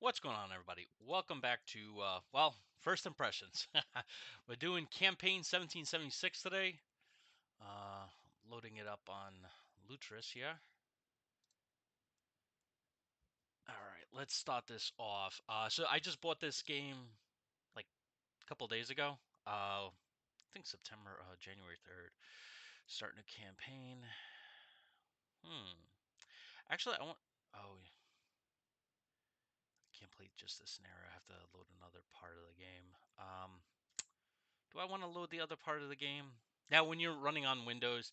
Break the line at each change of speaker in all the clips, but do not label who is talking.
What's going on, everybody? Welcome back to, well, First Impressions. We're doing Campaign 1776 today. Uh, Loading it up on Lutris here. All right, let's start this off. So I just bought this game like a couple days ago. I think January 3rd. Starting a campaign. Actually, I want. Oh, I can't play just this scenario. I have to load another part of the game. Do I want to load the other part of the game? Now, when you're running on Windows,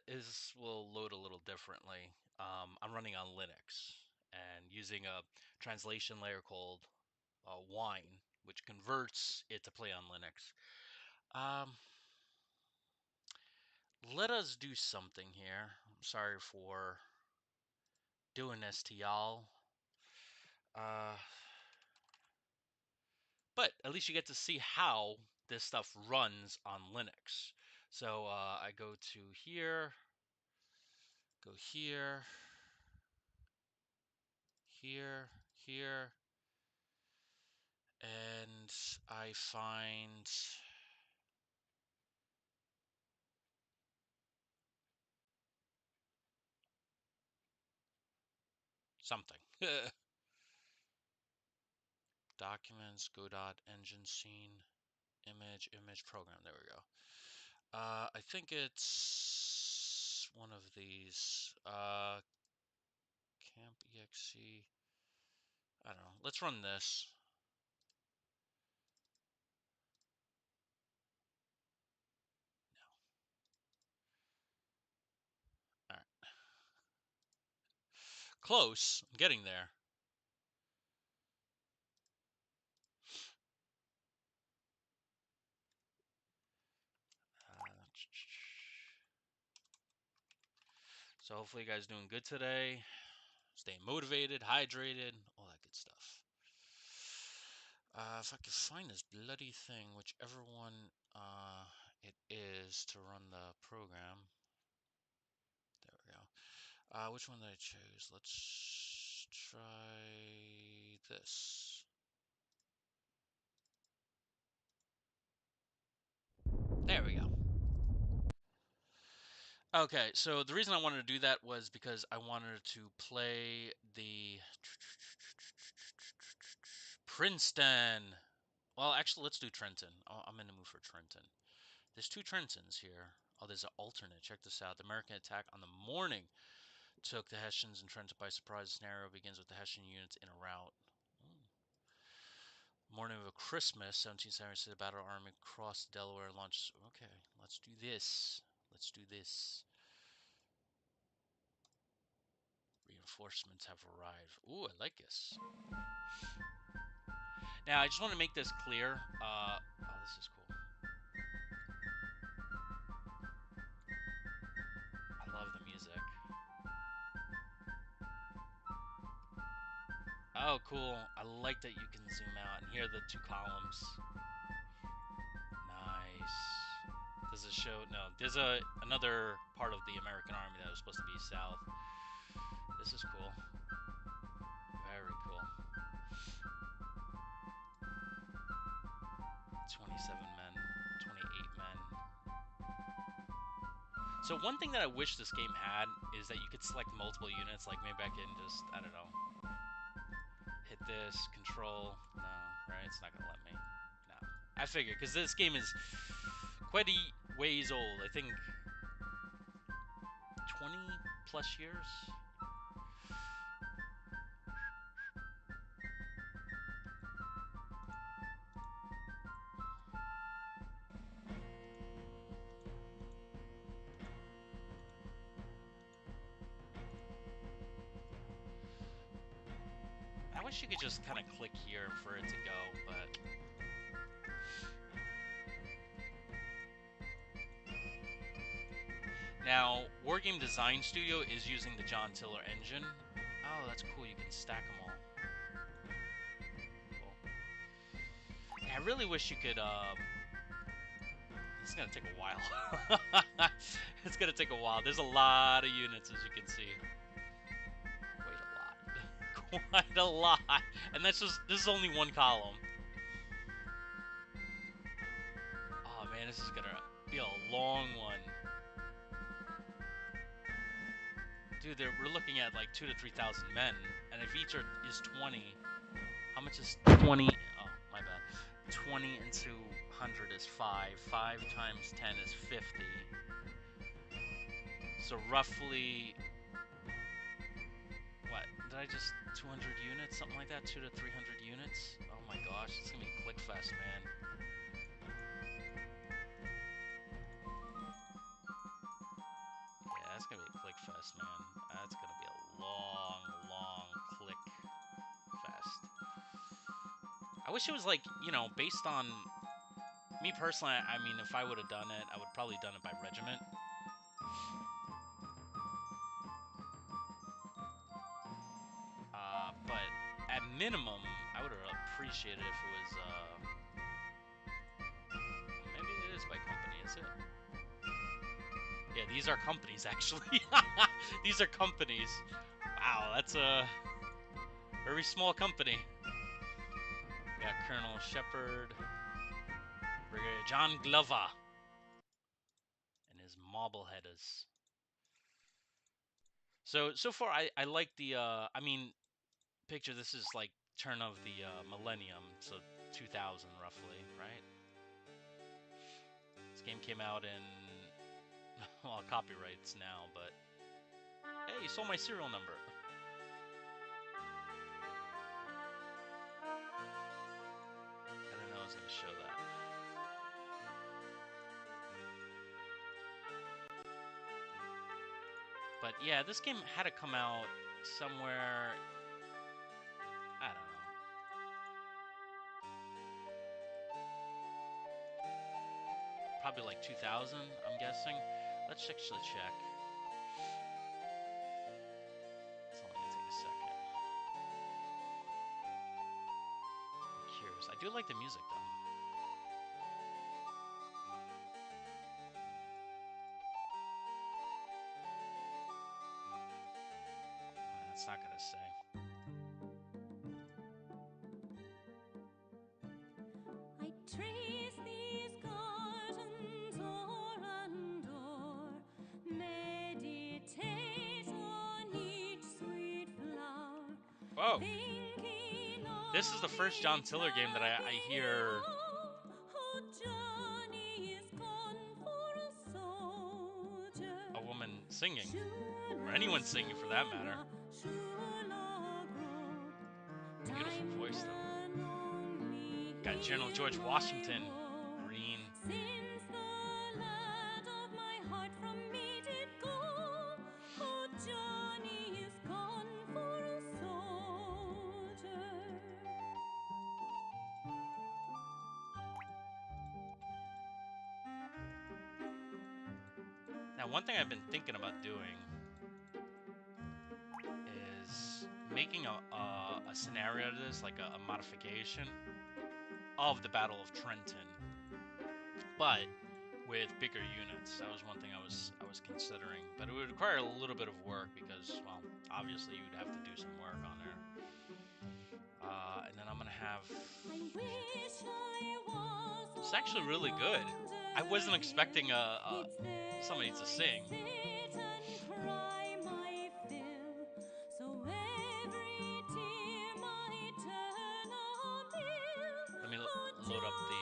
this will load a little differently. I'm running on Linux and using a translation layer called Wine, which converts it to play on Linux. Um, Let us do something here. I'm sorry for doing this to y'all. Uh, but at least you get to see how this stuff runs on Linux. So I go to here, go here, here, and I find something. Documents, Godot, engine scene, image program. There we go. I think it's one of these. Camp exe. I don't know. Let's run this. No. All right. Close. I'm getting there. So hopefully you guys doing good today. Staying motivated, hydrated, all that good stuff. If I could find this bloody thing, whichever one it is to run the program. There we go. Which one did I choose? Let's try this. There we go. Okay, so the reason I wanted to do that was because I wanted to play the Princeton. Well, actually, let's do Trenton. I'm in the mood for Trenton. There's two Trentons here. Oh, there's an alternate. Check this out. The American attack on the morning took the Hessians and Trenton by surprise. The scenario begins with the Hessian units in a rout. Morning of Christmas, 1776, the battle army crossed the Delaware and launched. Okay, let's do this. Let's do this. Reinforcements have arrived. Ooh, I like this. Now, I just want to make this clear. Oh, this is cool. I love the music. Oh, cool. I like that you can zoom out and hear the two columns. Nice. Does it show? No, there's another part of the American Army that was supposed to be south. This is cool. Very cool. 27 men, 28 men. So one thing that I wish this game had is that you could select multiple units. Like maybe I can just, I don't know, hit this, control. No, right? It's not gonna let me. No. I figured, because this game is quite a ways old. I think 20 plus years. I wish you could just kind of click here for it to go, but... Now, Wargame Design Studio is using the John Tiller engine. Oh, that's cool. You can stack them all. Cool. Yeah, I really wish you could... It's going to take a while. It's going to take a while. There's a lot of units, as you can see. Wait, a lot. Quite a lot. And this is only one column. Oh man, this is gonna be a long one. Dude, we're looking at like 2,000 to 3,000 men, and if each is 20, how much is 20? Oh, my bad. 20 into 100 is 5. 5 times 10 is 50. So roughly, what? Did I just 200 units, something like that? 200 to 300 units? Oh my gosh, it's gonna be a click fest, man. Yeah, that's gonna be a click fest, man. That's gonna be a long click fest. I wish it was like, based on me personally. I mean, if I would have done it, I would probably done it by regiment. But at minimum, I would have appreciated if it was, maybe it is by company, is it? Yeah, these are companies, actually. These are companies. Wow, that's a very small company. We got Colonel Shepard, Brigadier John Glover, and his Marbleheaders. So far, I like the, I mean, picture this is like turn of the millennium, so 2000 roughly, right? This game came out in, well, copyrights now, but hey, you stole my serial number. I didn't know I was going to show that. But yeah, this game had to come out somewhere, I don't know. Probably like 2000, I'm guessing. Let's actually check. It's only going to take a second. I'm curious. I do like the music, though. It's not going to say.
I trace these gardens o'er and o'er, meditate on each sweet flower.
Whoa! This is the first John Tiller game that I hear. A woman singing, or anyone singing for that matter. Beautiful voice, though. Got General George Washington, green.
Since the lad of my heart from me did go, oh, Johnny is gone for a soldier.
Now, one thing I've been thinking about doing is making a scenario to this, like a modification of the Battle of Trenton, but with bigger units. That was one thing I was considering, but it would require a little bit of work because, well, obviously you'd have to do some work on there. And then I'm gonna have. It's actually really good. I wasn't expecting somebody to sing. Let me load up the.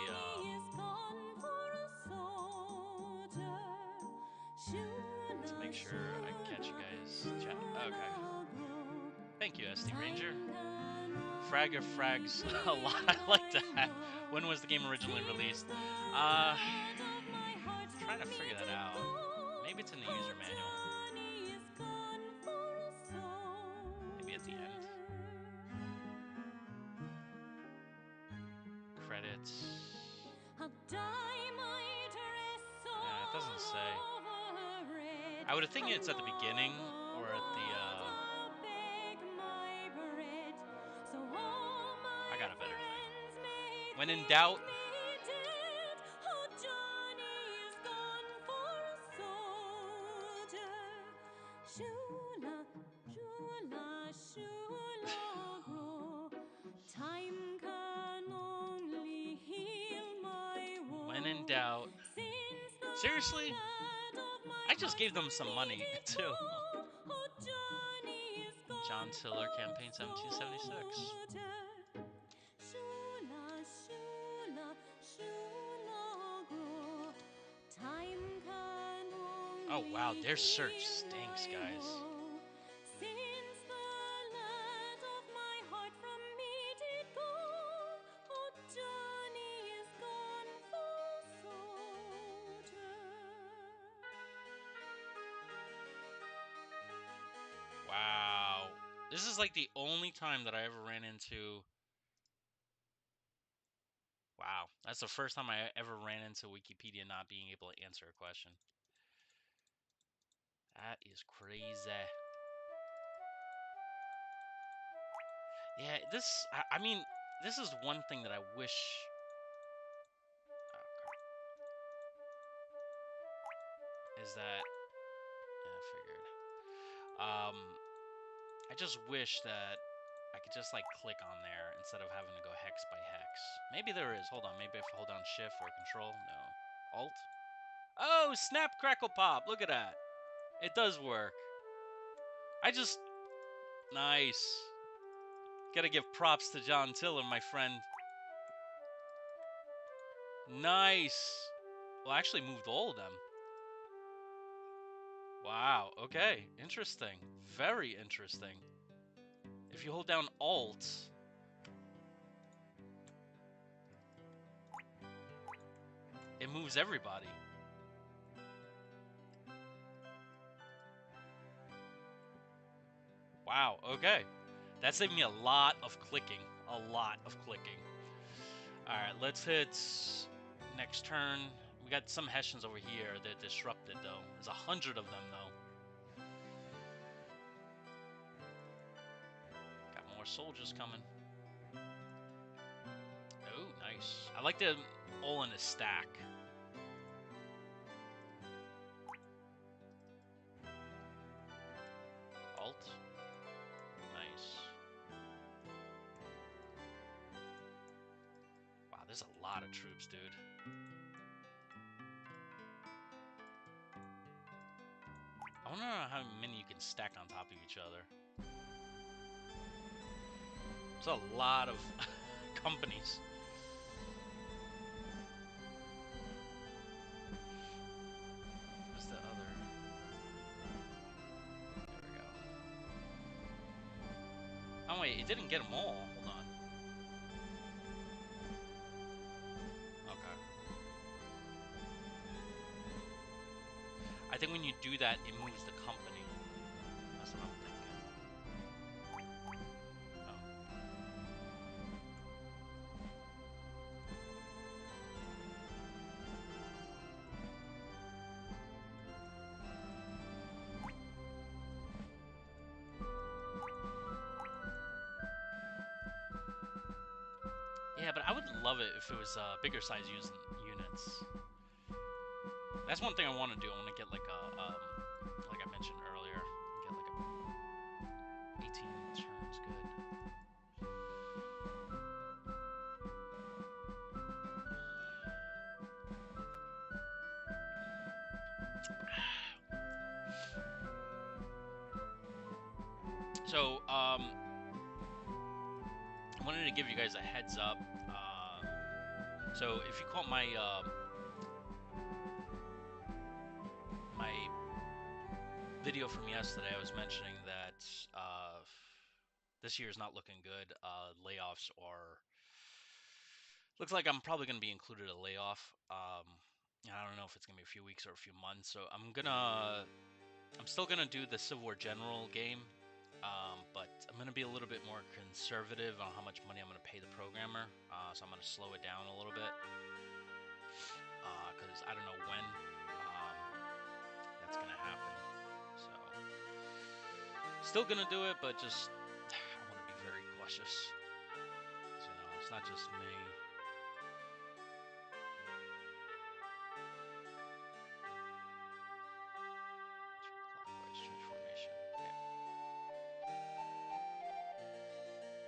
To make sure I catch you guys chatting. Okay. Thank you, SD Ranger. Frag of Frags a lot. I like that. When was the game originally released? Trying to figure that out. Maybe it's in the user manual. Maybe at the end. Credits. It doesn't say. I would think it's at the beginning or at the. I got a better thing. When in doubt. When in doubt.
Since the
Seriously?
lad of my
I just
heart
gave them
from
some
me
money,
did
too.
go, oh, Johnny is
John
gone
Tiller, campaign
for
1776.
soldier. Shula, shula, shula, go. Time can
Oh, wow,
only
their search
heal
stinks,
my
guys.
woe. Since the lad of my heart from me did go, oh, Johnny is gone for soldier.
Wow. This is like the only time that I ever ran into. Wow. That's the first time I ever ran into Wikipedia not being able to answer a question. That is crazy. Yeah, I mean, this is one thing that I wish. Oh, crap. Is that. Yeah, I figured. I just wish that I could just like click on there instead of having to go hex by hex. Maybe there is. Hold on. Maybe if I hold down shift or control. No. Alt. Oh, snap, crackle, pop. Look at that. It does work. I just. Nice. Gotta give props to John Tiller, my friend. Nice. Well, I actually moved all of them. Wow. Okay. Interesting. Very interesting. If you hold down Alt, it moves everybody. Wow. Okay. That saved me a lot of clicking. A lot of clicking. Alright, let's hit next turn. We got some Hessians over here. They're disrupted, though. There's 100 of them, though. Got more soldiers coming. Oh, nice. I like them all in a stack. Alt. Nice. Wow, there's a lot of troops, dude. I wonder how many you can stack on top of each other. There's a lot of companies. Where's the other? There we go. Oh, wait, it didn't get them all. Hold on. Okay. I think when you do that, it moves the company. That's what I'm thinking. Oh. Yeah, but I would love it if it was bigger size units. That's one thing I want to do. I want to get like a, like I mentioned earlier, get like a 18 turns good. So, I wanted to give you guys a heads up. So if you caught my video from yesterday, I was mentioning that this year is not looking good. Layoffs are. Looks like I'm probably going to be included a layoff. I don't know if it's going to be a few weeks or a few months. So I'm still gonna do the Civil War General game, but I'm gonna be a little bit more conservative on how much money I'm gonna pay the programmer. So I'm gonna slow it down a little bit, because I don't know when that's gonna happen. So still gonna do it, but just I want to be very cautious. So, it's not just me. Clockwise change formation. Okay.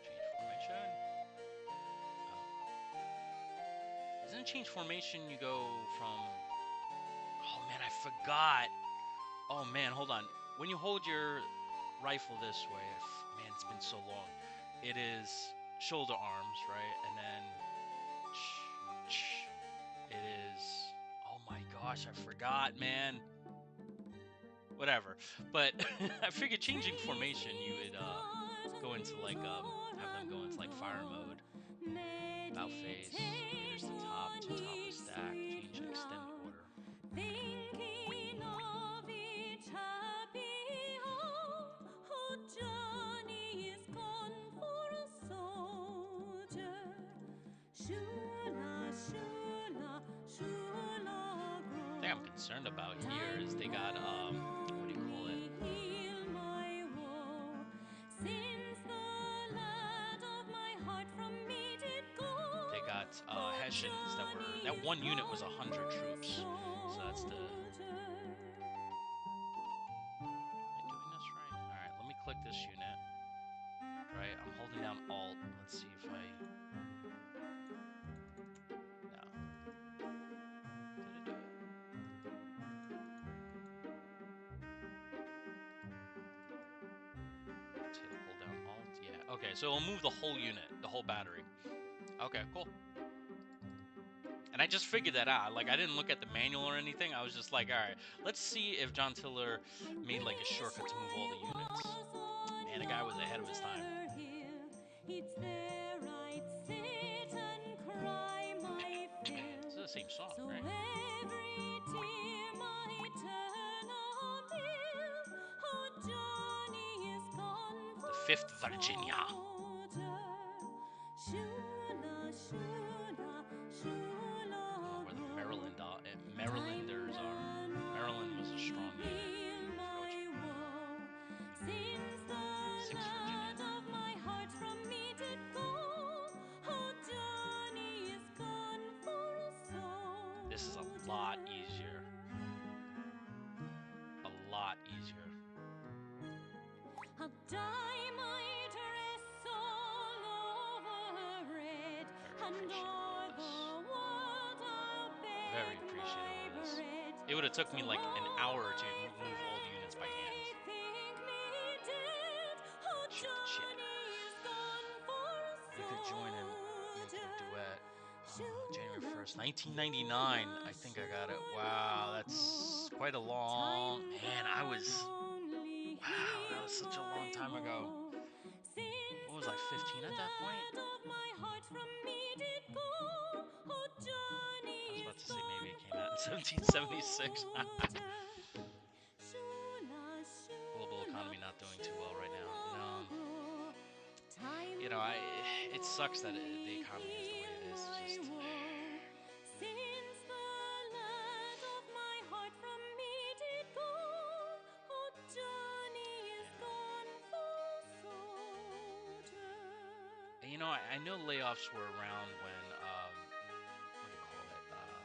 Change formation. Oh. Doesn't it change formation? You go from. Oh man, I forgot. Oh man, hold on. When you hold your rifle this way, man, it's been so long. It is shoulder arms, right? And then it is. Oh my gosh, I forgot, man. Whatever. But I figured changing formation, you would go into like have them go into like fire mode. About face, meters to top of stack, change extend order.
Thinking of each happy home, oh, Johnny is gone for a soldier. Shula, shula, shula,
The thing I'm concerned about here is they got what do you call it?
heal my woe. Since the lad of my heart from me did go,
They got Hessians that one unit was 100 troops. So that's the. Am I doing this right? All right, let me click this unit. Right, I'm holding down Alt. Let's see if I. No. Did it do it? Let's hit hold down Alt. Yeah. Okay, so it'll move the whole unit, the whole battery. Okay, cool. And I just figured that out. Like, I didn't look at the manual or anything. I was just like, all right, let's see if John Tiller made like a shortcut to move all the units. Man, the guy was ahead of his time.
It's there I'd sit and cry my fill.
This is the same song,
So
right?
every tear might turn a mill. Oh, Johnny is gone for
The 5th Virginia.
Shula, shula, shula,
where the Marylanders are. Maryland was a strong unit.
Since the lad of my heart from me did go, oh, Johnny is gone for a soul.
This is a lot easier. A lot easier.
I'll dye my dress all over red, and o'er the world I'll beg
Very appreciative of this.
my bread.
It would have took me like an hour or two to move all the units by hand. You could join in making a duet. January 1st, 1999. I think I got it. Wow, that's quite a long. Man, I was. Wow, that was such a long time ago. What was I, 15 at that point? I was about to say maybe it came out in 1776. Global economy not doing too well right now. You know, it sucks that the economy is the way it is. It's just.
Since the lad of my heart from me did go, oh, Johnny is gone for soldier.
And you know, I know layoffs were around when, what do you call it?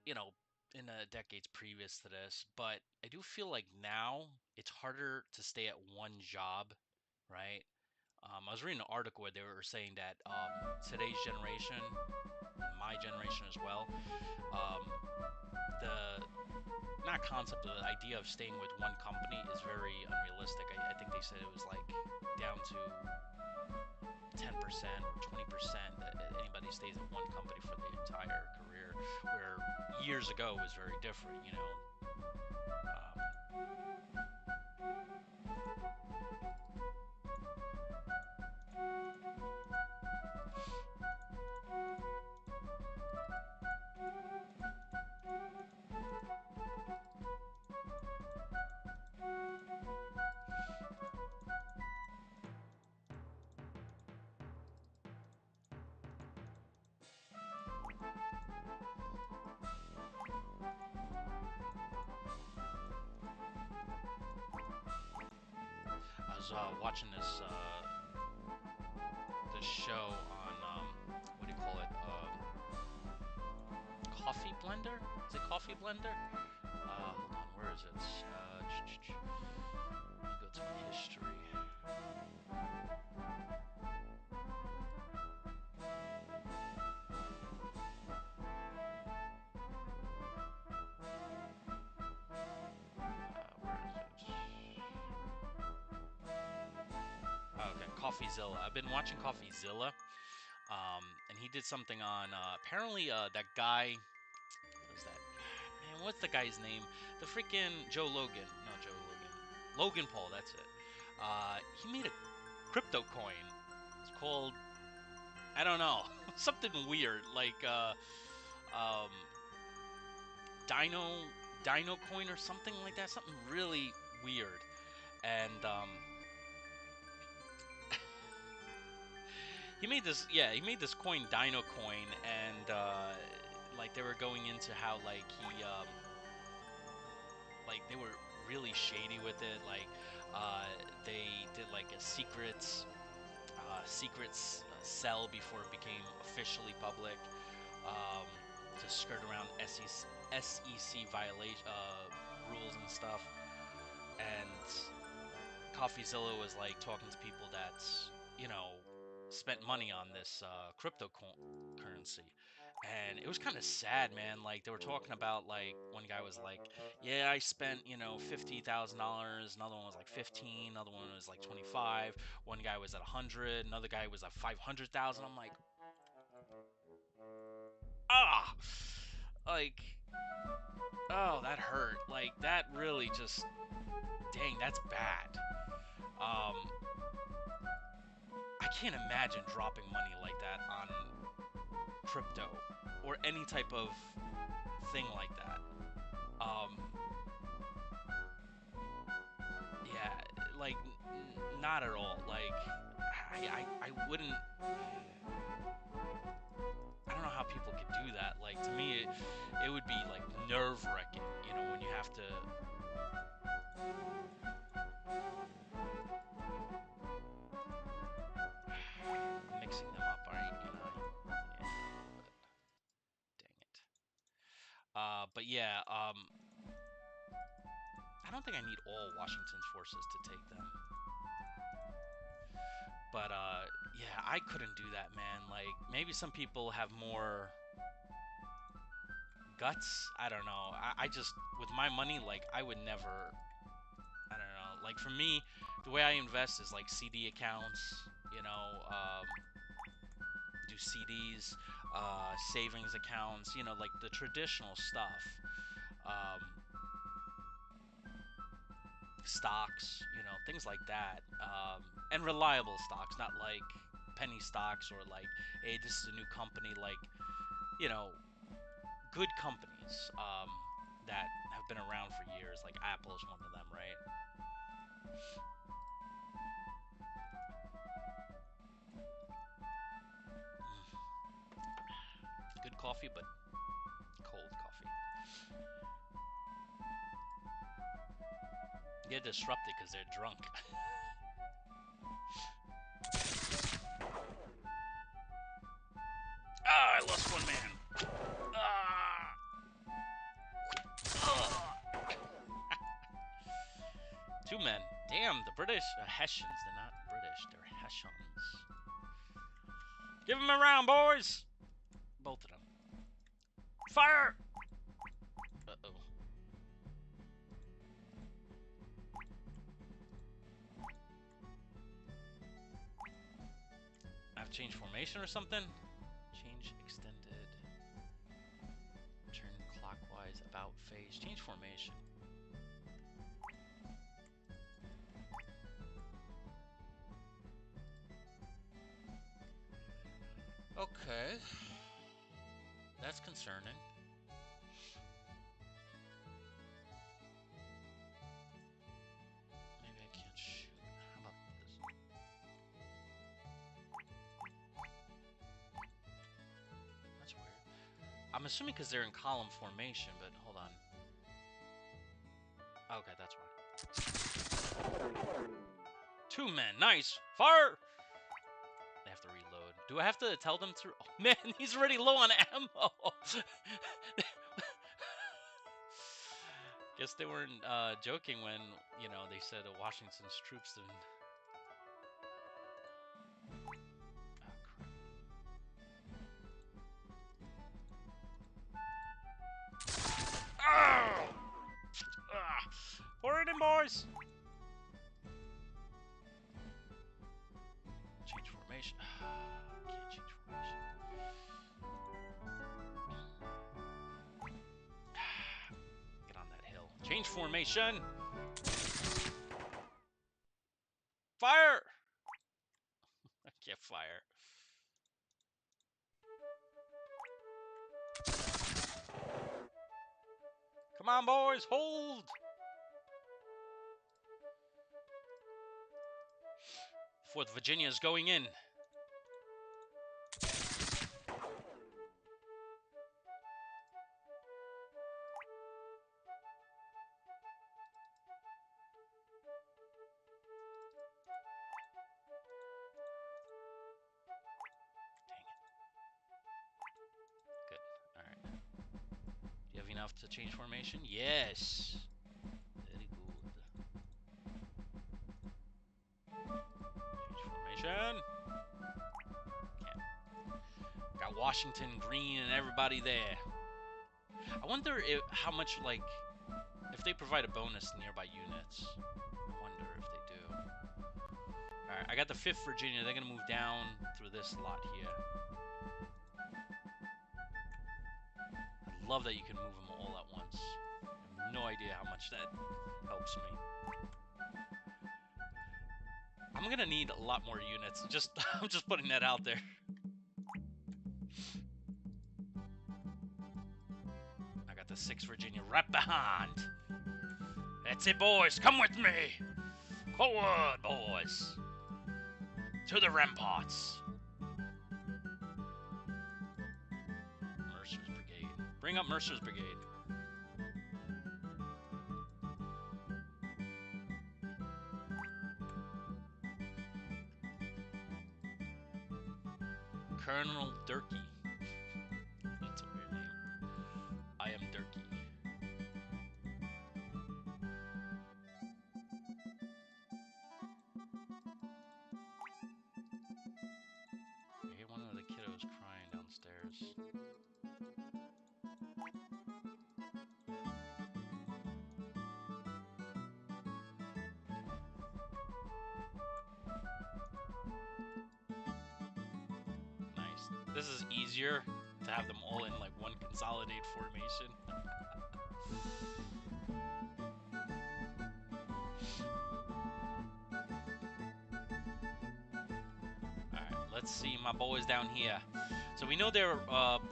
You know, in the decades previous to this, but I do feel like now it's harder to stay at one job, right? I was reading an article where they were saying that today's generation, my generation as well, the not concept, the idea of staying with one company is very unrealistic. I think they said it was like down to 10% or 20% that anybody stays at one company for the entire career, where years ago was very different, you know. I was watching this show on what do you call it? Coffee Blender? Is it Coffee Blender? Hold on, where is it? Let me go to my history. CoffeeZilla. I've been watching CoffeeZilla, and he did something on apparently that guy. What was that? Man, what's the guy's name? The freaking Joe Logan. No, Joe Logan. Logan Paul. That's it. He made a crypto coin. It's called, I don't know, something weird like um, Dino coin or something like that. Something really weird. And he made this coin, Dino coin, and like they were going into how like they were really shady with it. Like they did like a secrets sell before it became officially public, um, to skirt around SEC violation rules and stuff. And CoffeeZilla was like talking to people that, you know, spent money on this cryptocurrency, and it was kind of sad, man. Like they were talking about, like one guy was like, "Yeah, I spent $50,000." Another one was like 15. Another one was like 25. One guy was at 100. Another guy was at 500,000. I'm like, ah, like, oh, that hurt. Like that really just, dang, that's bad. Um, I can't imagine dropping money like that on crypto or any type of thing like that. Um, yeah, like not at all. Like I wouldn't. I don't know how people could do that. Like to me, it would be like nerve wracking. You know, when you have to mixing them up. All right, yeah, but dang it. But yeah, I don't think I need all Washington's forces to take them. But yeah, I couldn't do that, man. Like maybe some people have more guts. I don't know. I just, with my money, like I would never. I don't know. Like for me, the way I invest is like CD accounts. Do CDs, savings accounts. Like the traditional stuff. Um, Stocks, things like that, and reliable stocks, not like penny stocks or like, hey, this is a new company. Like, you know, good companies that have been around for years. Like Apple is one of them, right? Good coffee, but cold coffee. Get disrupted because they're drunk. I lost one man. Ah! Ugh. Two men. Damn, the British Hessians. They're not British. They're Hessians. Give them a round, boys. Both of them. Fire! Uh-oh. I have changed formation or something? Change extended. Turn clockwise, about phase. Change formation. Okay. That's concerning. Maybe I can't shoot. How about this? That's weird. I'm assuming because they're in column formation, but hold on. Okay, that's why. Two men. Nice. Fire! They have to reload. Do I have to tell them to? Oh, man, he's already low on ammo. Guess they weren't joking when, they said Washington's troops and... Oh, crap. Pour it in, boys! formation. Can't change formation. Get on that hill. Change formation. Fire! I can't fire. Come on, boys, hold! 4th Virginia is going in. Dang it. Good. Alright. Do you have enough to change formation? Yes! Very good. Change formation. Can't. Got Washington, Green, and everybody there. I wonder if how much, like, if they provide a bonus to nearby units. I wonder if they do. Alright, I got the 5th Virginia. They're going to move down through this lot here. I love that you can move them all at once. I have no idea how much that helps me. I'm going to need a lot more units. I'm just putting that out there. I got the 6th Virginia right behind. That's it, boys. Come with me. Forward, boys. To the ramparts. Mercer's Brigade. Bring up Mercer's Brigade. Colonel Durkee. That's a weird name. I am Durkee. I hear one of the kiddos crying downstairs. Nice. This is easier to have them all in like one consolidated formation. Alright, let's see my boys down here. So we know they're I was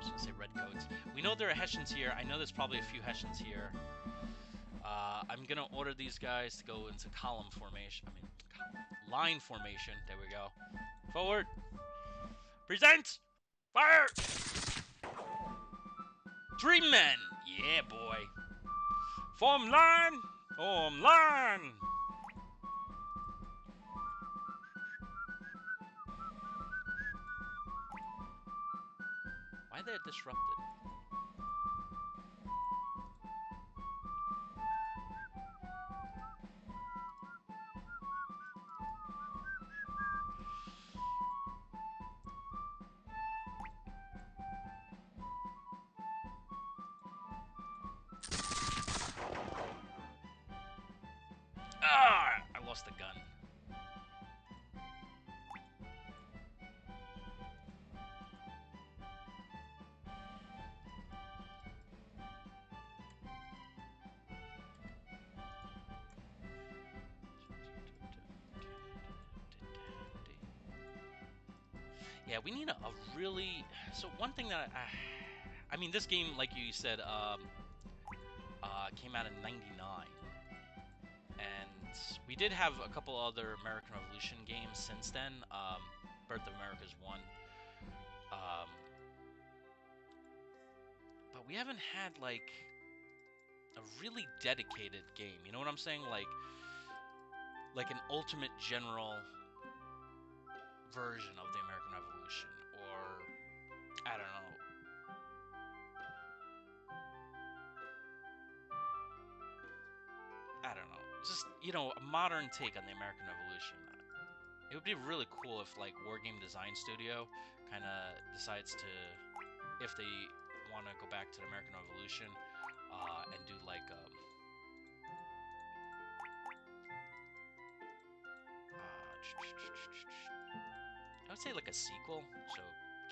gonna say redcoats. We know there are Hessians here. I know there's probably a few Hessians here. I'm gonna order these guys to go into column formation. Line formation. There we go. Forward. Present. Fire. Dream men. Yeah, boy. Form line. Form line. Why they're disrupted? Ah! I lost the gun. Yeah, we need a really... So one thing that I mean, this game, like you said, came out in '99, and we did have a couple other American Revolution games since then. Birth of America's one, but we haven't had like a really dedicated game. You know what I'm saying? Like an Ultimate General version of the American Revolution, or I don't know. I don't know. Just, you know, a modern take on the American Revolution. It would be really cool if, like, Wargame Design Studio kind of decides to, if they want to go back to the American Revolution, and do, like, I would say like a sequel, so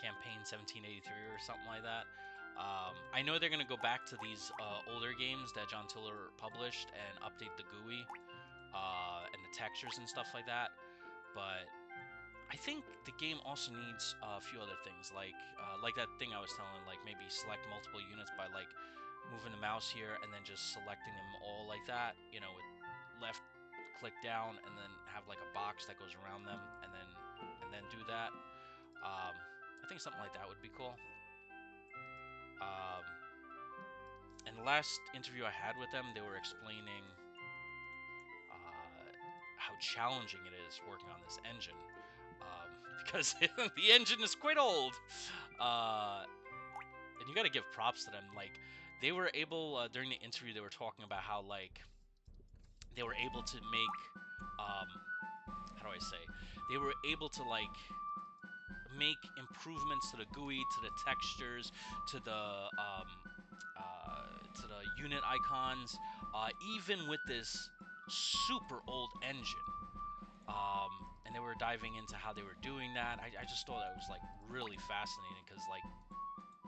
Campaign 1783 or something like that. I know they're gonna go back to these older games that John Tiller published and update the GUI and the textures and stuff like that. But I think the game also needs a few other things, like that thing I was telling, like maybe select multiple units by like moving the mouse here and then just selecting them all like that, you know, with left click down and then have like a box that goes around them and then do that. I think something like that would be cool. And the last interview I had with them, they were explaining how challenging it is working on this engine because the engine is quite old. And you got to give props to them. Like they were able during the interview, they were talking about how like they were able to make how do I say? They were able to like make improvements to the GUI, to the textures, to the unit icons, even with this super old engine. And they were diving into how they were doing that. I just thought that was like really fascinating because like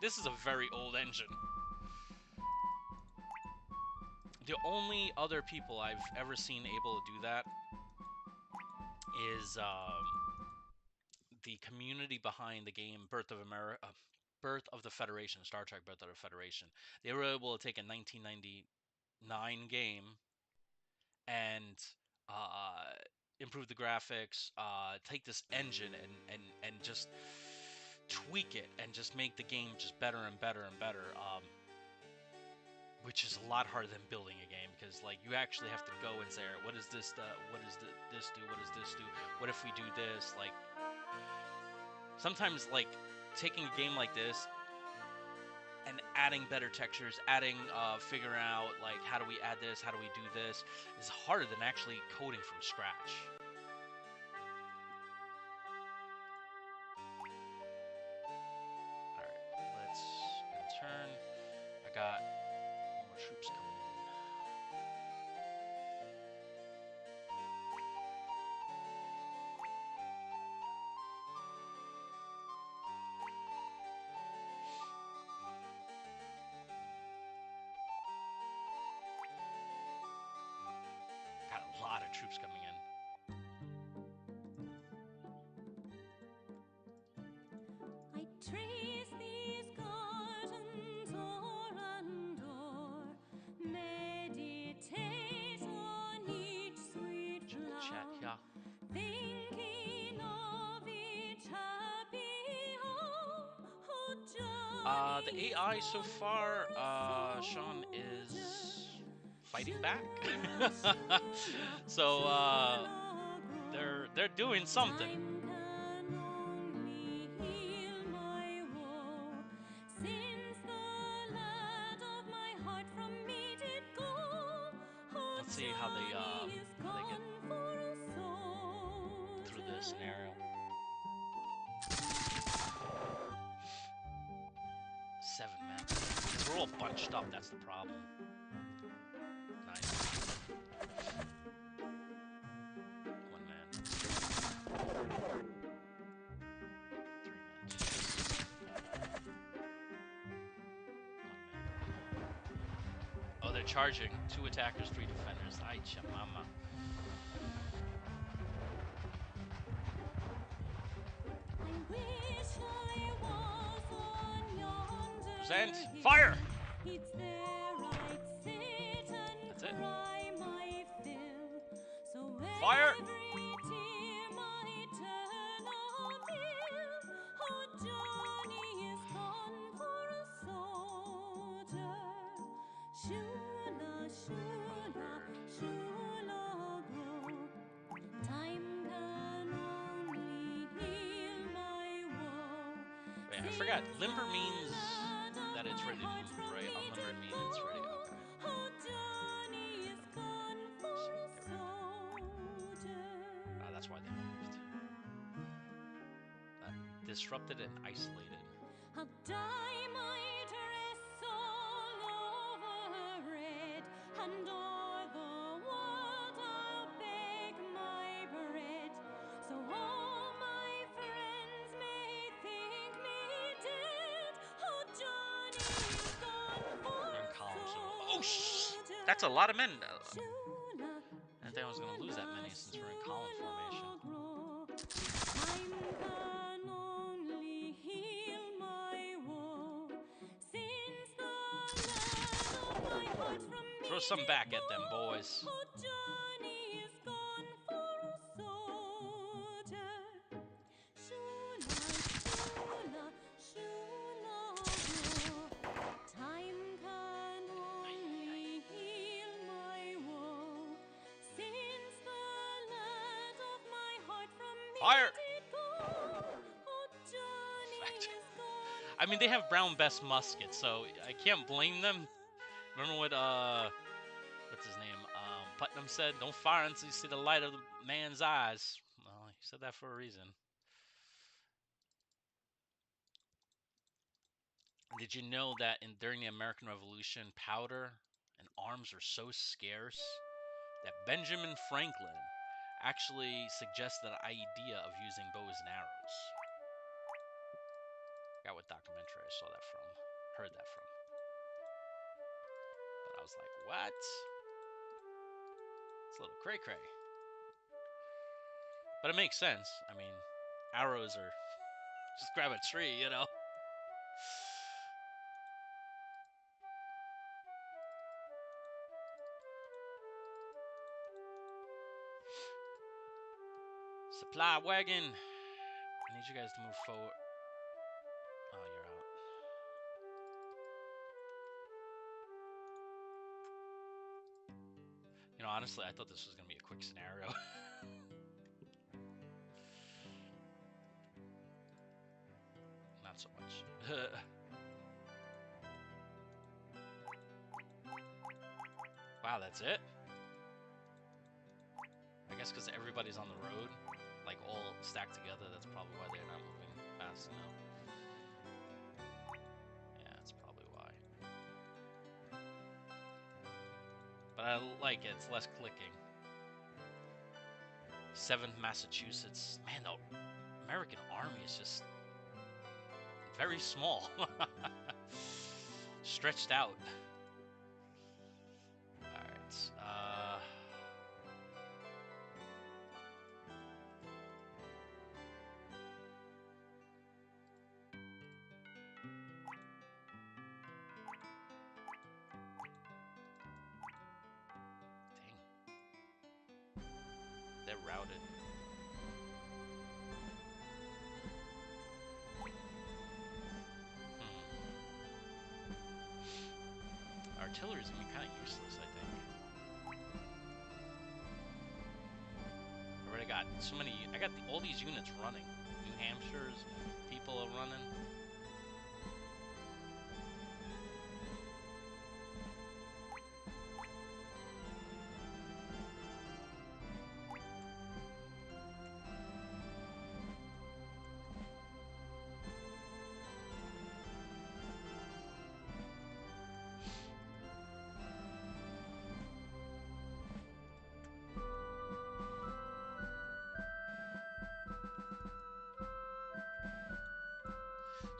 this is a very old engine. The only other people I've ever seen able to do that is the community behind the game Birth of America, Birth of the Federation, Star Trek Birth of the Federation. They were able to take a 1999 game and uh, improve the graphics, take this engine and just tweak it and just make the game just better and better and better. Which is a lot harder than building a game because like you actually have to go and say, what does this do? What does this do? What does this do? What if we do this? Like sometimes like taking a game like this and adding better textures, adding figuring out like how do we add this, how do we do this is harder than actually coding from scratch. All right, let's turn. I got more troops coming in. Got a lot of troops coming in.
I trace these gardens o'er and o'er, meditate on each sweet
Check the chat,
flower,
yeah.
thinking of each happy home. Oh, Johnny
The
is
AI so
gone
far,
for a
Sean
soldier.
is fighting back.
Shula, shula,
So
shula
they're
grow.
doing something.
Time can only heal my woe, since the lad of my heart from me did go. Oh,
Let's see
Johnny is
how they get
gone for a
through this
soldier.
scenario. 7 men. We're all bunched up. That's the problem. 9. 1 man. 3 men. 1 man. Oh, they're charging. 2 attackers, 3 defenders. Ay, chamama.
I wish I was on yonder
Present.
hill.
Fire!
It's there I'd sit and
That's it.
cry my fill. So
Fire!
every tear might turn a mill. Oh, Johnny is gone for a soldier. Shula, shula, shula grow. Time can only heal my woe.
Wait, I forgot. Limber means that it's ready to move, right? Unlimbered means it's ready. Okay.
Oh, Johnny is gone for a soldier.
That's why they moved. Disrupted and isolated.
I'll dye my dress all over red, and o'er the world I'll beg my bread.
That's a lot of men.
true love,
I didn't think I was gonna
true
lose that many
love,
since we're in column
true
formation.
love grow. Time can only heal my woe. Since the lad of my heart from
Throw
me
some
did
back
go,
at them, boys.
oh, Johnny is gone for a soldier. Shula, shula, shula, time can only heal my woe. Since the lad of my heart from me
Fire!
did go, oh, Johnny
Fact.
is gone
I mean, they
for
have
a
Brown best muskets, so I can't blame them. Remember what what's his name? Putnam said, "Don't fire until you see the light of the man's eyes." Well, he said that for a reason. Did you know that during the American Revolution, powder and arms were so scarce that Benjamin Franklin actually suggested the idea of using bows and arrows? Forgot what documentary I saw that from, heard that from. But I was like, what? It's a little cray cray. But it makes sense. I mean, arrows are just grab a tree, you know? Supply wagon. I need you guys to move forward. Oh, you're out. You know, honestly, I thought this was gonna be a quick scenario. Not so much. Wow, that's it? I guess because everybody's on the road, like all stacked together, that's probably why they're not moving fast enough. Yeah, that's probably why. But I like it, it's less clicking. 7th Massachusetts. Man, the American Army is just very small. Stretched out. Alright, dang. They're routed. Artillery's gonna be kind of useless, I think. I already got so many. I got all these units running. New Hampshire's people are running.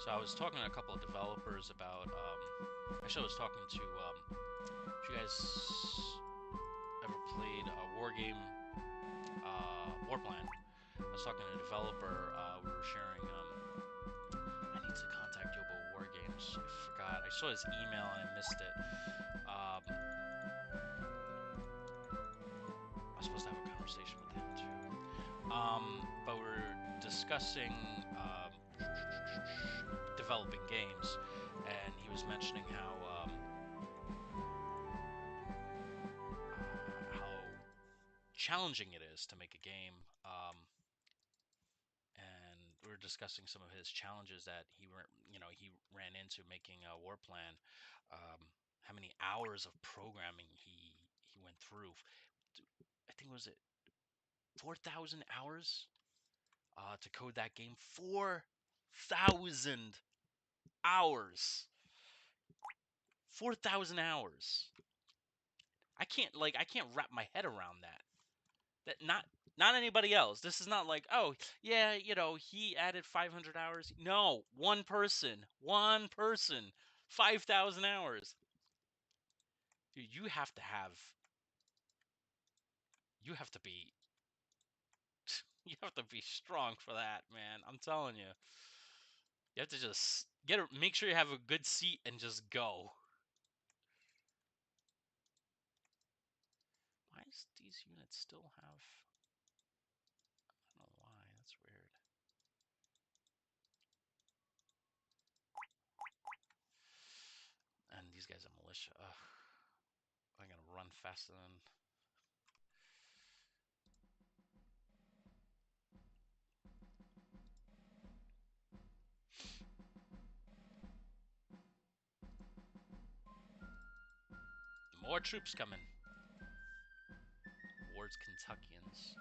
So I was talking to a couple of developers about. Actually, I was talking to. If you guys ever played a war game, Warplan, I was talking to a developer. We were sharing. I need to contact Yobo War Games. I forgot. I saw his email and I missed it. I was supposed to have a conversation with him too. But we're discussing developing games, and he was mentioning how challenging it is to make a game. And we were discussing some of his challenges that he ran into making a war plan. How many hours of programming he went through. I think was it 4,000 hours to code that game. 4,000 hours. 4,000 hours. I can't wrap my head around that. That not anybody else. This is not like, oh, yeah, he added 500 hours. No, one person, 5,000 hours. Dude, you have to have. You have to be. You have to be strong for that, man. I'm telling you. You have to just make sure you have a good seat and just go. Why does these units still have? I don't know why. That's weird. And these guys are militia. Ugh. I'm gonna run faster than. More troops coming. Towards Kentuckians.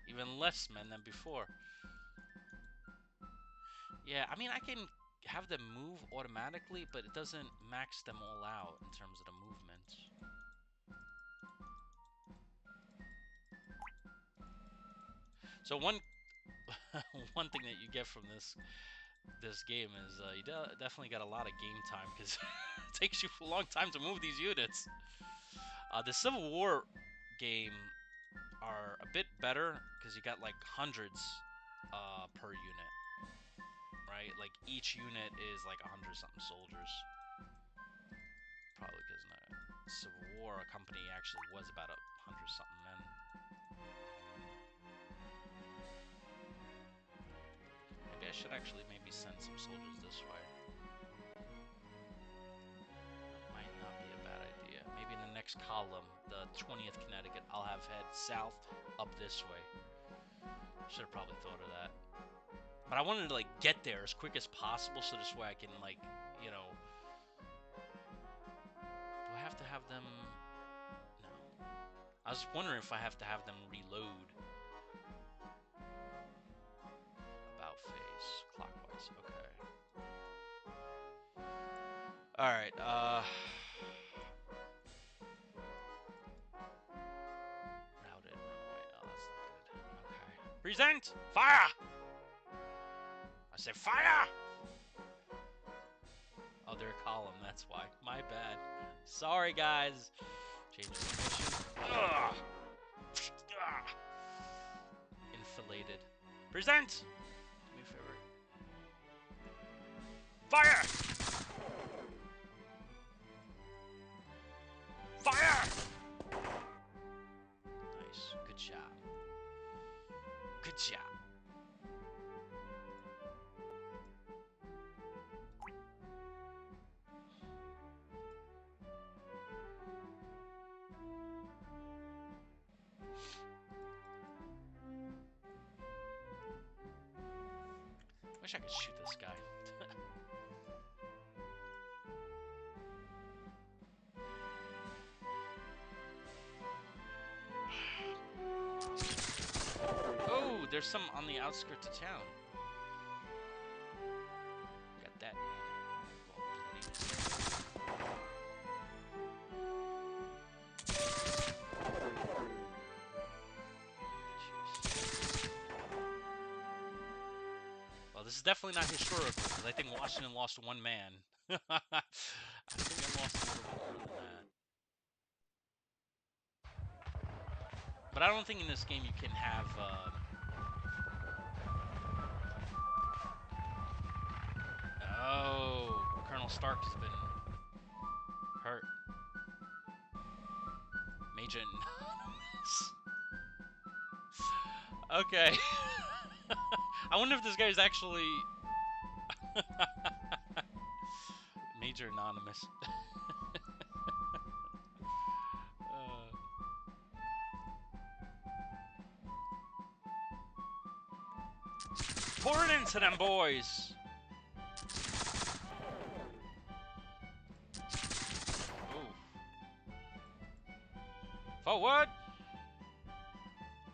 Even less men than before. Yeah, I mean, I can have them move automatically, but it doesn't max them all out in terms of the movement. So one one thing that you get from this game is you definitely got a lot of game time because it takes you a long time to move these units. The Civil War game are a bit better because you got like hundreds per unit, right? Like each unit is like 100-something soldiers. Probably because in the Civil War, a company actually was about 100-something men. Maybe I should actually maybe send some soldiers this way. Might not be a bad idea. Maybe in the next column, the 20th Connecticut, I'll have head south up this way. Should have probably thought of that. But I wanted to like get there as quick as possible so this way I can like, you know. Do I have to have them? No. I was wondering if I have to have them reload. About face. Clockwise. Okay. Alright, routed runaway. Oh, that's not good. Okay. Present! Fire! I said fire! Oh, they're a column, that's why. My bad. Sorry, guys. Change formation. Ugh! Ugh! Enfiladed. Present! Do me a favor. Fire! Fire! Nice. Good job. Good job. Wish I could shoot this guy. Oh, there's some on the outskirts of town. Got that. Well, this is definitely not historical, because I think Washington lost one man. I think I lost a little bit more than that. But I don't think in this game you can have... Oh, Colonel Stark has been hurt. Major Anonymous. Okay. I wonder if this guy's actually... Major Anonymous. Pour it into them boys! Ooh. Forward!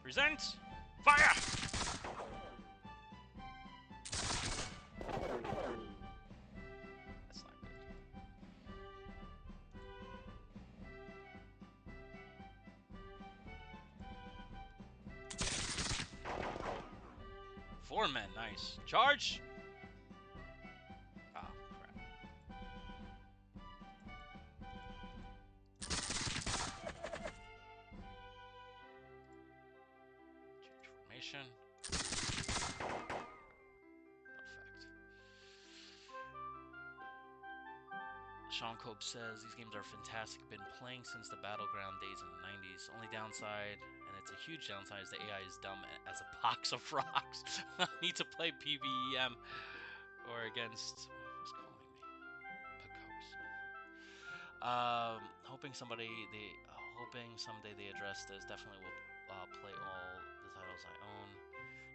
Present! Fire! That's not good. Four men, nice. Charge! Oh, crap. Sean Cope says these games are fantastic. Been playing since the Battleground days in the 90s. Only downside, and it's a huge downside, is the AI is dumb as a box of rocks. I need to play PVEM or against. Who's calling me? Picos. Hoping someday they address this. Definitely will play all the titles I own.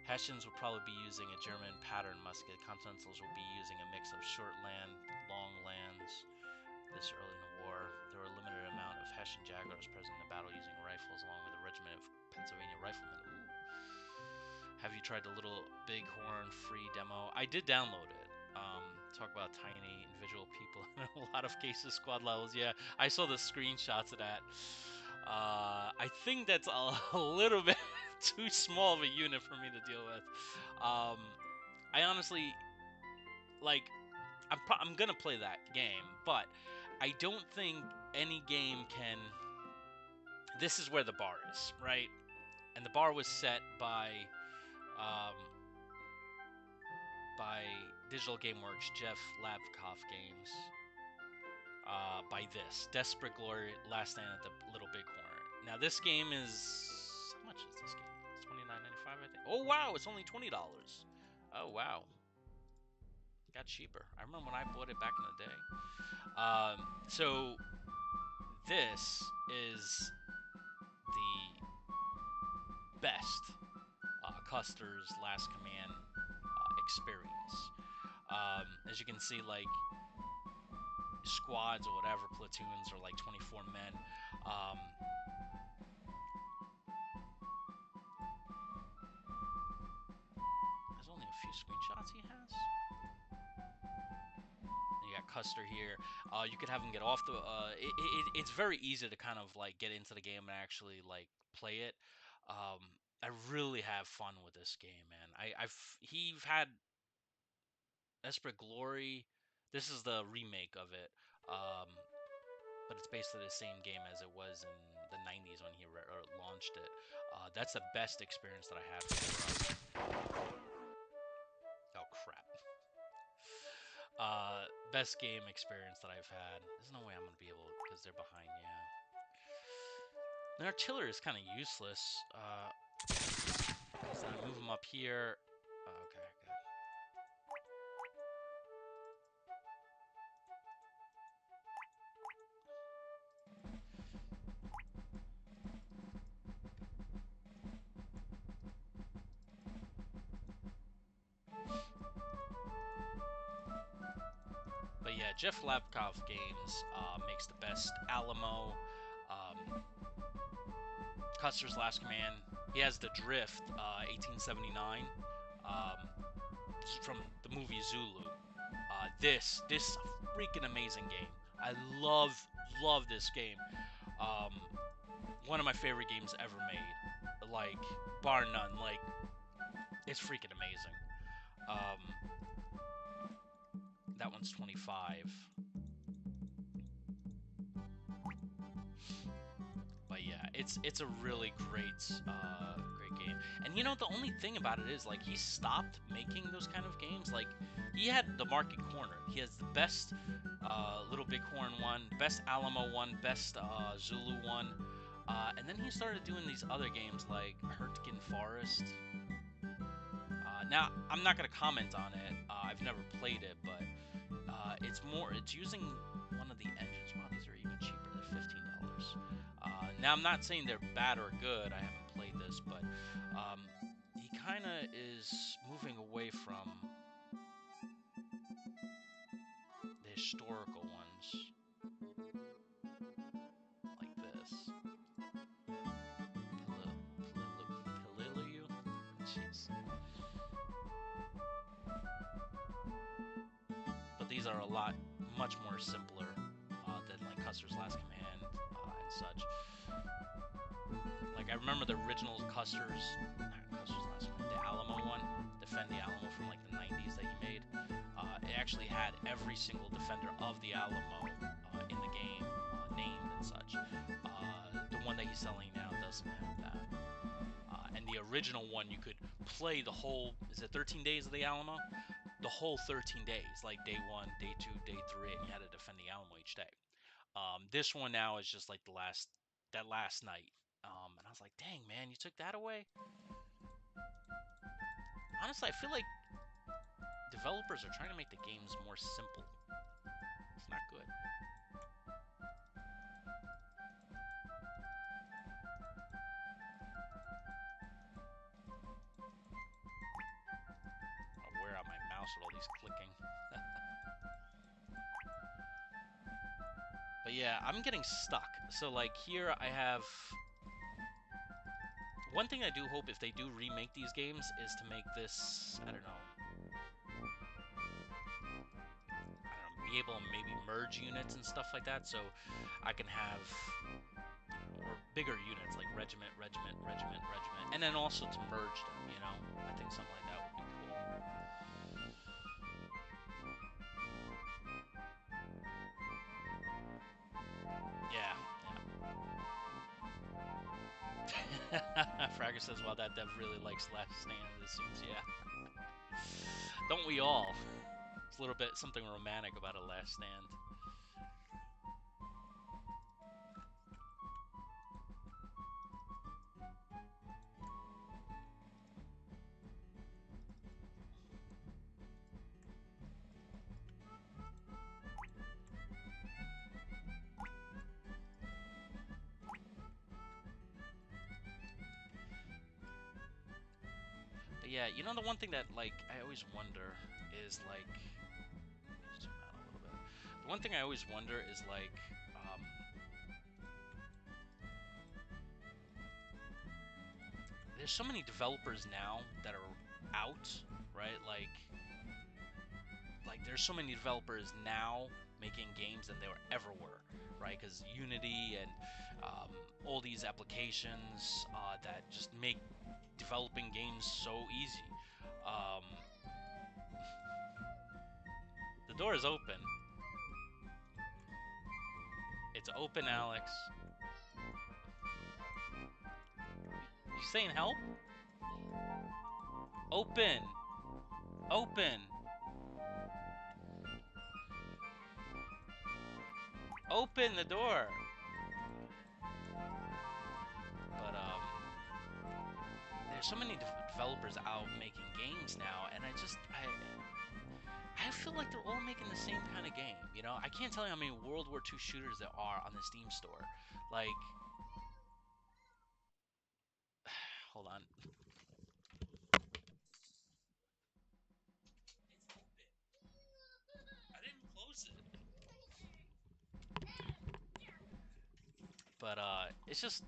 Hessians will probably be using a German pattern musket. Continentals will be using a mix of short land, long lands. This early in the war, there were a limited amount of Hessian Jaguars present in the battle using rifles, along with a regiment of Pennsylvania riflemen. Ooh. Have you tried the Little Bighorn free demo? I did download it. Talk about tiny individual people in a lot of cases, squad levels. Yeah, I saw the screenshots of that. I think that's a little bit too small of a unit for me to deal with. I honestly like. I'm gonna play that game, but I don't think any game can. This is where the bar is, right? And the bar was set um, by Digital GameWorks, Jeff Labkoff Games, by this Desperate Glory: Last Stand at the Little Bighorn. Now this game is how much is this game? It's $29.95, I think. Oh wow, it's only $20. Oh wow, it got cheaper. I remember when I bought it back in the day. So this is the best Custer's Last Command experience. As you can see, like squads or whatever, platoons are like 24 men. There's only a few screenshots he has. You got Custer here. You could have him get off the. It's very easy to kind of like get into the game and actually like play it. I really have fun with this game, man. He've had Desperate Glory. This is the remake of it, but it's basically the same game as it was in the 90s when he launched it. That's the best experience that I had for. Oh crap. Best game experience that I've had. There's no way I'm gonna be able because they're behind. Yeah. The artillery is kind of useless. So I move them up here. Okay, good. But yeah, Jeff Lapkov Games makes the best Alamo, um, Custer's Last Command. He has the Drift, 1879, from the movie Zulu. This is a freaking amazing game. I love this game. Um, One of my favorite games ever made, like bar none. Like it's freaking amazing. Um, that one's 25. But yeah, it's a really great game. And you know the only thing about it is like he stopped making those kind of games. Like he had the market cornered. He has the best Little Bighorn one, best Alamo one, best Zulu one, and then he started doing these other games like Hurtgen Forest. Now I'm not gonna comment on it. I've never played it, but it's using one of the engines. Wow, these are even cheaper. They're $15. Now I'm not saying they're bad or good. I haven't played this, but he kind of is moving away from the historical ones like this. Palilu? Jeez. But these are much more simpler than like Custer's Last Command and such. Like I remember the original Custer's Last Command, the Alamo one, Defend the Alamo from like the 90s that he made. It actually had every single defender of the Alamo in the game named and such. The one that he's selling now doesn't have that. And the original one, you could play the whole, is it 13 Days of the Alamo? the whole 13 days, like day 1, day 2, day 3, and you had to defend the Alamo each day. This one now is just like that last night. And I was like, dang, man, you took that away? Honestly, I feel like developers are trying to make the games more simple. It's not good. I'll wear out my mouse with all these clicking. But yeah, I'm getting stuck. So like here I have... One thing I do hope if they do remake these games is to make this, I don't know, be able to maybe merge units and stuff like that, so I can have or bigger units like regiment, regiment, regiment, regiment, and then also to merge them. You know, I think something like that would be cool. Yeah. Fragger says, "Wow, that dev really likes Last Stand." It seems, yeah. Don't we all? It's a little bit something romantic about a Last Stand. But yeah, you know, the one thing that like I always wonder is like, zoom out a little bit. The one thing I always wonder is like, there's so many developers now that are out, right? Like there's so many developers now making games than there ever were, right? Because Unity and all these applications that just make developing games so easy. Um, the door is open. It's open, Alex. You saying help? Open. Open. Open the door. But there's so many developers out making games now, and I feel like they're all making the same kind of game. You know, I can't tell you how many World War II shooters there are on the Steam store. Like, hold on. It's open. I didn't close it. But it's just,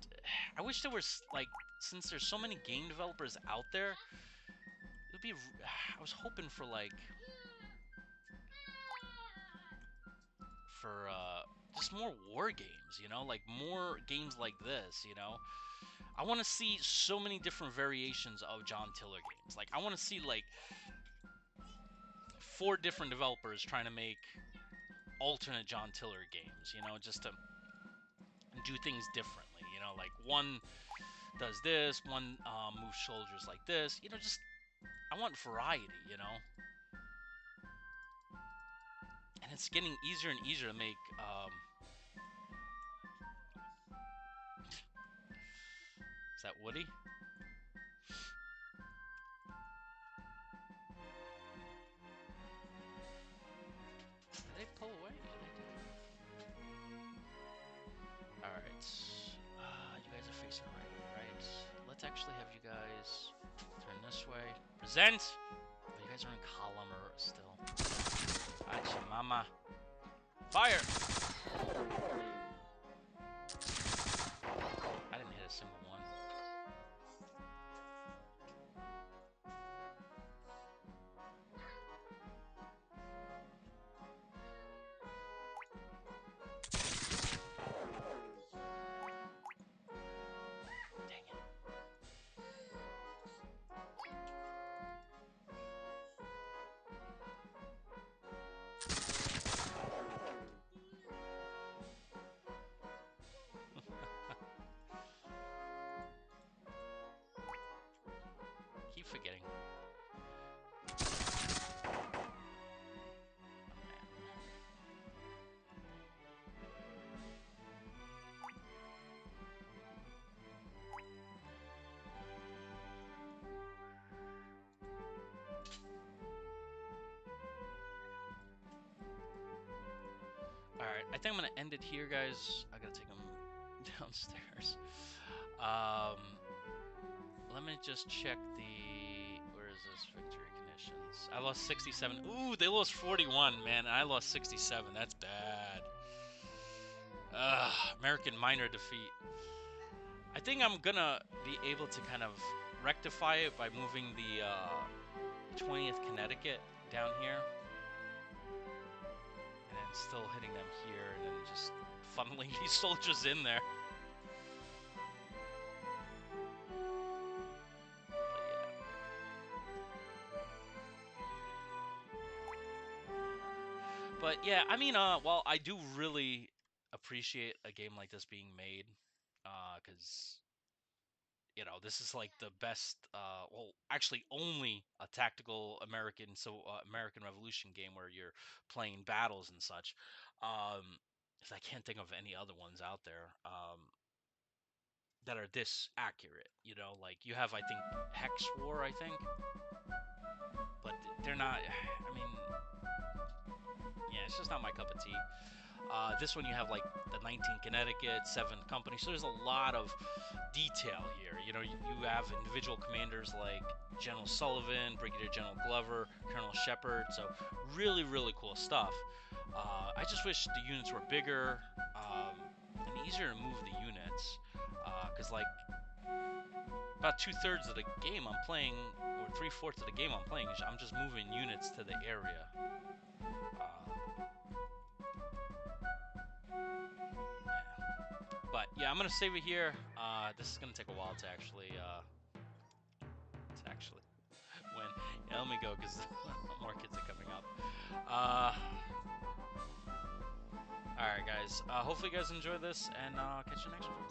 I wish there was like, since there's so many game developers out there, it would be. I was hoping for like, for just more war games, you know, like more games like this, you know. I want to see so many different variations of John Tiller games. Like, I want to see like 4 different developers trying to make alternate John Tiller games, you know, just to do things differently, you know, like one does this, one moves soldiers like this, you know, just I want variety, you know. And it's getting easier and easier to make is that Woody? Did they pull away? Yeah, they did. Alright. You guys are facing right? Let's actually have you guys turn this way. Present! Oh, you guys are in column or still. Achi mama. Fire! I didn't hit a single one. Dang it. think I'm gonna end it here, guys. I gotta take him downstairs. Um, Let me just check the. Where is this victory conditions? I lost 67. Ooh, they lost 41, man. I lost 67. That's bad. American minor defeat. I think I'm gonna be able to kind of rectify it by moving the 20th Connecticut down here, and then still hitting them here, and then just funneling these soldiers in there. But yeah, I mean, well, I do really appreciate a game like this being made, because this is like the best, well, actually, only a tactical American Revolution game where you're playing battles and such. 'Cause I can't think of any other ones out there that are this accurate. Like you have, I think, Hex War, I think, but they're not. I mean, yeah, it's just not my cup of tea. This one you have like the 19 Connecticut, 7 Company, so there's a lot of detail here. You have individual commanders like General Sullivan, Brigadier General Glover, Colonel Shepard, so really, really cool stuff. I just wish the units were bigger and easier to move the units, because like about 2/3 of the game I'm playing, or 3/4 of the game I'm playing, I'm just moving units to the area. But yeah, I'm gonna save it here. This is gonna take a while to actually win. Yeah, let me go because more kids are coming up. All right, guys. Hopefully you guys enjoy this, and catch you next one.